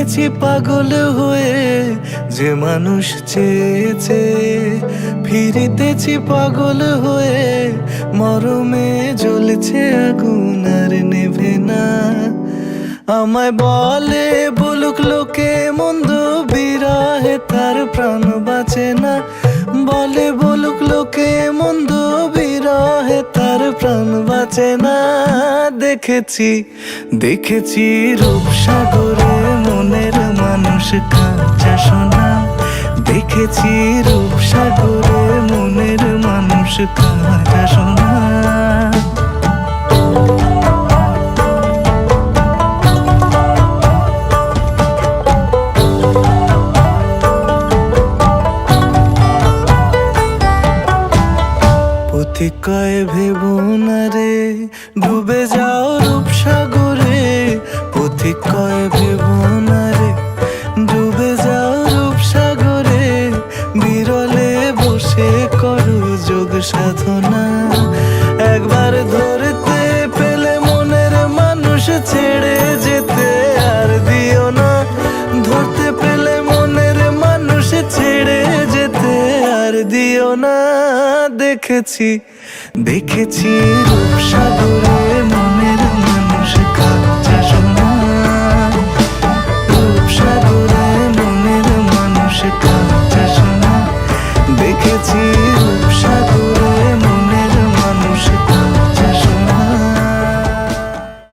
ফিরেছি পাগল হয়ে, যে মানুষ চেয়েছে। ফিরিতেছি পাগল হয়ে, মরমে জ্বলছে আগুন আর নেভে না। আমায় বলে বলুক লোকে মন্দ, বিরহে তার প্রাণ বাঁচে না। বলে বলুক লোকে মন্দ, বিরহে তার প্রাণ বাঁচে না। দেখেছি দেখেছি রূপসাগরে মনের মানুষ কাঁচা সোনা। দেখেছি রূপসাগরে মনের মানুষ কাঁচা সোনা। পথিক কয় ভেবো না রে, ডুবে যাও রূপসাগরে। পথিক কয় ভেবো না রে, ডুবে যাও রূপসাগরে। বিরলে বসে করো যোগ সাধনা। একবার ধরতে পেলে মনের মানুষ ছেড়ে যেতে আর দিও না। ধরতে পেলে মনের মানুষ ছেড়ে যেতে আর দিও না। দেখেছি দেখেছি রূপসাগরে